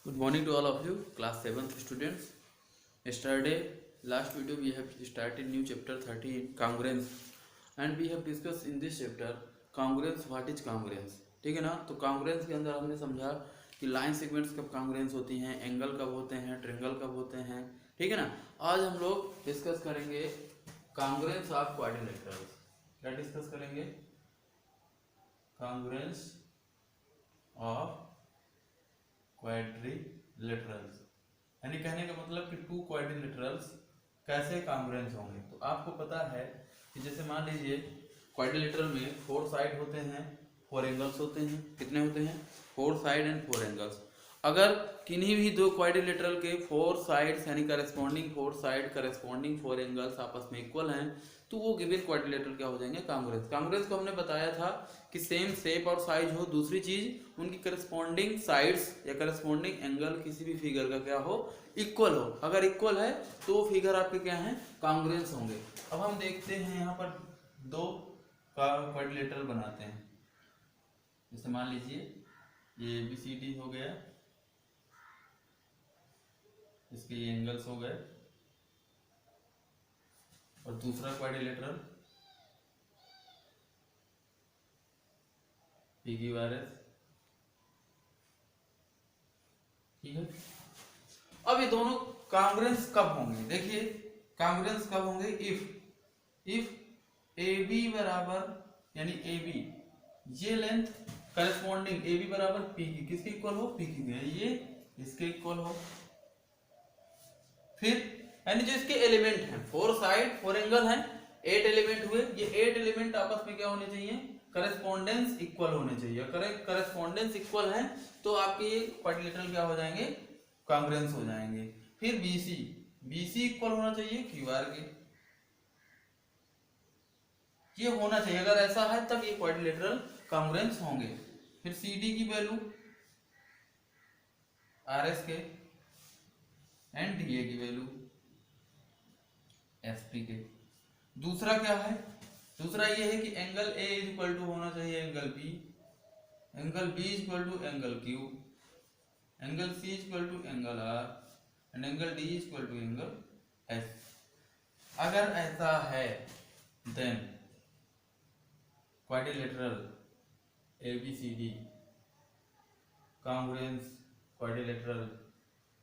Good morning to all of you, class 7th students. Yesterday, last video we have started new chapter 13 congruence and we have discussed in this chapter congruence. What is congruence? ठीक है ना। तो congruence के अंदर हमने समझा कि line segments कब congruence होती हैं, एंगल कब होते हैं, ट्रिंगल कब होते हैं। ठीक है ना। आज हम लोग डिस्कस करेंगे congruence ऑफ क्वाड्रिलेटरल्स। क्या डिस्कस करेंगे? congruence ऑफ क्वाड्रिलेटरल्स, यानी कहने का मतलब कि टू क्वाड्रिलेटरल्स कैसे कॉन्ग्रुएंस होंगे। तो आपको पता है कि जैसे मान लीजिए क्वाड्रिलेटरल में फोर साइड होते हैं, फोर एंगल्स होते हैं। कितने होते हैं? Four side and four angles. अगर किन्हीं भी दो क्वाड्रिलेटरल के फोर साइड्स यानी corresponding four side corresponding four angles आपस में इक्वल हैं तो वो गिवन क्वाड्रिलेटरल क्या हो जाएंगे? कॉन्ग्रुएंस। कॉन्ग्रुएंस को हमने बताया था कि सेम शेप और साइज हो, दूसरी चीज उनकी करस्पॉन्डिंग साइड्स या करस्पॉन्डिंग एंगल किसी भी फिगर का क्या हो? इक्वल हो। अगर इक्वल है तो फिगर आपके क्या है? कॉन्ग्रुएंस होंगे। अब हम देखते हैं यहाँ पर दो क्वाड्रिलेटरल बनाते हैं। जैसे मान लीजिए ये ABCD हो गया, इसके ये एंगल्स हो गए, और दूसरा क्वाड्रिलेटरल PQRS। ठीक है। अब ये दोनों कॉन्ग्रुएंस कब होंगे? देखिए कॉन्ग्रुएंस कब होंगे? इफ AB बराबर यानी AB ये लेंथ करस्पॉन्डिंग AB बराबर PQ किसके इक्वल हो? PQ के। ये इसके इक्वल हो। फिर यानी जो इसके एलिमेंट हैं, फोर साइड फोर एंगल हैं, 8 एलिमेंट हुए। ये 8 एलिमेंट आपस में क्या होने चाहिए? करस्पॉन्डेंस इक्वल होने चाहिए। करस्पॉन्डेंस इक्वल है तो आपके ये क्वाड्रिलेटरल क्या हो जाएंगे? कॉन्ग्रुएंस हो जाएंगे। फिर BC इक्वल होना चाहिए QR के। ये होना चाहिए, अगर ऐसा है तब ये क्वाड्रिलेटरल कॉन्ग्रुएंस होंगे। फिर CD की वैल्यू RS के एंड DA की वैल्यू SP के। दूसरा क्या है? दूसरा ये है कि angle A is equal to होना चाहिए angle B, angle B is equal to angle Q, angle C is equal to angle R and angle D is equal to angle S। अगर ऐसा है then quadrilateral ABCD congruence quadrilateral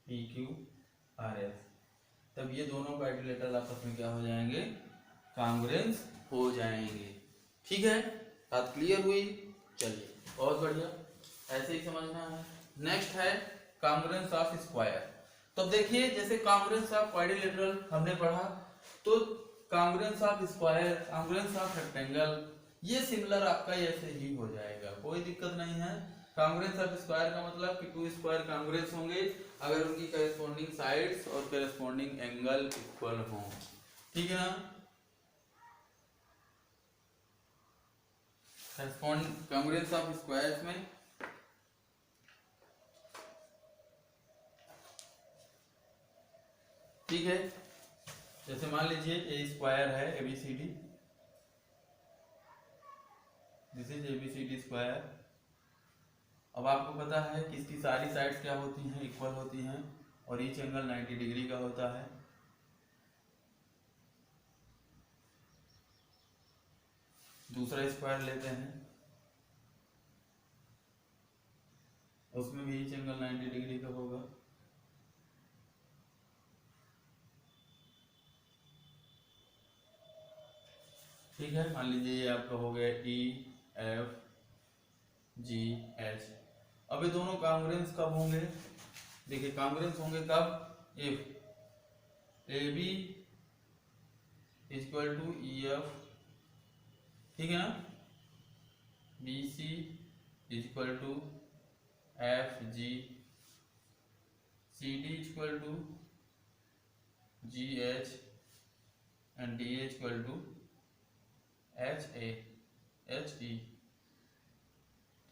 PQRS, तब ये दोनों quadrilateral आपस में क्या हो जाएंगे? कॉन्ग्रुएंस हो जाएंगे। ठीक है, बात क्लियर हुई? चलिए बहुत बढ़िया, ऐसे ही समझना है। नेक्स्ट है कॉन्ग्रुएंस ऑफ स्क्वायर। तो देखिए जैसे कॉन्ग्रुएंस ऑफ क्वाड्रिलेटरल हमने पढ़ा, तो congruence of square, congruence of rectangle, ये सिमिलर आपका ऐसे ही हो जाएगा, कोई दिक्कत नहीं है। कॉन्ग्रुएंस ऑफ स्क्वायर का मतलब कि टू स्क्वायर कॉन्ग्रुएंस होंगे अगर उनकी करस्पॉन्डिंग साइड्स और करस्पॉन्डिंग एंगल इक्वल हों। ठीक है ना। कॉन्ग्रुएंस ऑफ स्क्वायर्स में ठीक है, जैसे मान लीजिए ए स्क्वायर है ABCD, this is ABCD square. अब आपको पता है कि इसकी सारी साइड्स क्या होती हैं? इक्वल होती हैं और ईच एंगल 90 डिग्री का होता है। दूसरा स्क्वायर लेते हैं, उसमें भी ईच एंगल 90 डिग्री का होगा। ठीक है, मान लीजिए ये आपका हो गया EFGH। अब ये दोनों कॉन्ग्रुएंस कब होंगे? देखिए कॉन्ग्रुएंस होंगे कब? If AB equal to EF, ठीक है ना, BC equal to FG, CD equal to GH and DH equal to HE।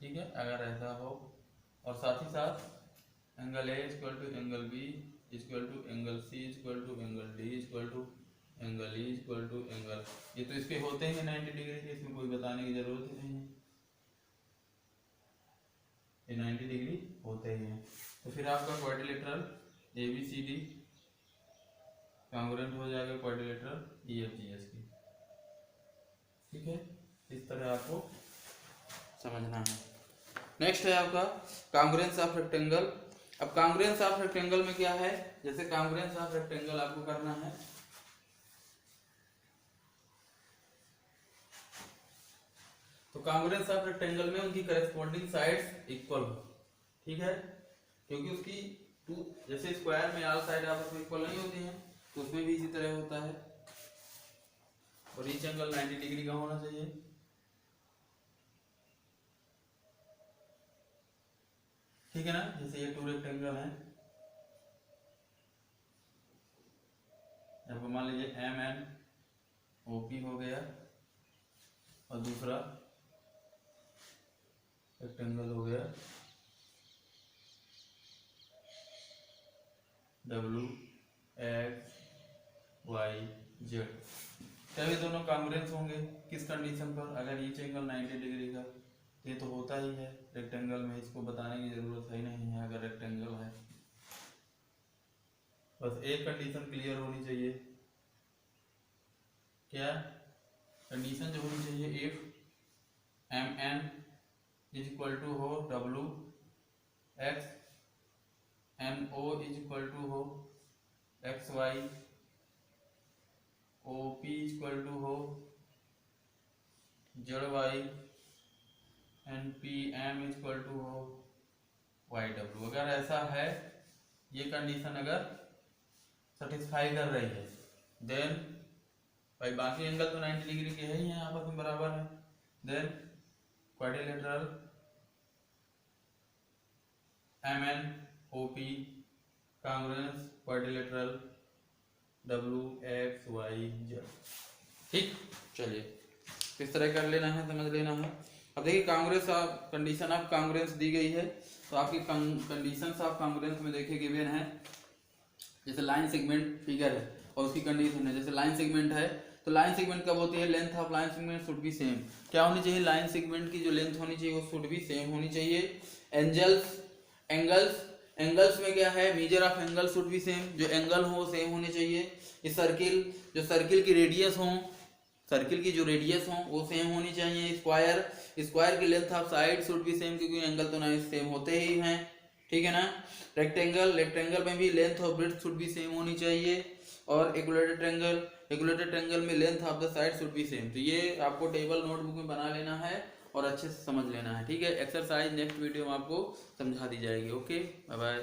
ठीक है, अगर ऐसा हो, और साथ ही साथ angle A equal to angle B equal to angle C equal to angle D equal to angle E equal to angle, ये तो इसके होते हैं 90 डिग्री के, इसमें कोई बताने की जरूरत ही नहीं है, ये 90 डिग्री होते ही हैं। तो तो फिर आपका क्वाड्रिलेटरल ABCD कांग्रुएंट हो जाएगा क्वाड्रिलेटरल EFGH की। ठीक है, इस तरह आपको समझना है। नेक्स्ट है आपका कांग्रुएंस ऑफ रेक्टेंगल। अब कांग्रुएंस ऑफ रेक्टेंगल में क्या है, जैसे कांग्रुएंस ऑफ रेक्टेंगल आपको करना है, तो कांग्रुएंस ऑफ रेक्टेंगल में उनकी करेस्पॉन्डिंग साइड्स इक्वल हो। ठीक है, क्योंकि उसकी टू, जैसे स्क्वायर में ऑल साइड आपस में इक्वल नहीं होती हैं, तो उसमें भी इसी तरह होता है। और ईच एंगल 90 डिग्री का होना चाहिए। ठीक है ना, जैसे ये टू रेक्टेंगल है, आपको मान लीजिए MNOP हो गया और दूसरा रेक्टेंगल हो गया WXYZ। तभी दोनों कांग्रुएंस होंगे किस कंडीशन पर, अगर ईच एंगल 90 डिग्री का, ये तो होता ही है रेक्टेंगल में, इसको बताने की जरूरत ही नहीं है अगर रेक्टेंगल है। बस एक कंडीशन क्लियर होनी चाहिए, क्या कंडीशन जो होनी चाहिए, if MN is equal to हो WX, MO is equal to हो XY, OP is equal to हो ZY, and PM is equal to हो YW। अगर ऐसा है, ये कंडीशन अगर सेटिस्फाई कर रही है, देन भाई बाकी एंगल तो 90 डिग्री के है ही हैं, आपस में बराबर है, then quadrilateral MNOP congruence quadrilateral WXYZ। ठीक, चलिए किस तरह कर लेना है, समझ लेना है। अब देखिए कांग्रुएंस ऑफ कंडीशन ऑफ कांग्रुएंस दी गई है, तो आपकी कंडीशंस ऑफ कांग्रुएंस में देखिए गिवन है, जैसे लाइन सेगमेंट फिगर है और उसकी कंडीशन है, जैसे लाइन सेगमेंट है, तो लाइन सेगमेंट कब होती है, length of line segment should be same. क्या होनी चाहिए, लाइन सेगमेंट की जो लेंथ होनी चाहिए वो शुड बी सेम होनी चाहिए। एंगल्स में क्या है, measure of angle should be same, जो एंगल हो वो सेम होने चाहिए। ये सर्किल की रेडियस हो, सर्किल की जो रेडियस हो वो सेम होनी चाहिए। स्क्वायर की length of side should be same, क्योंकि एंगल तो ना सेम होते ही हैं। ठीक है ना, रेक्टेंगल में भी लेंथ और ब्रेड्थ शुड बी सेम होनी चाहिए। और इक्विलेटरल ट्रायंगल में length of the side should be same. तो ये आपको टेबल नोटबुक में बना लेना है और अच्छे से समझ लेना है। ठीक है, एक्सरसाइज नेक्स्ट वीडियो में आपको समझा दी जाएगी। Okay, bye bye.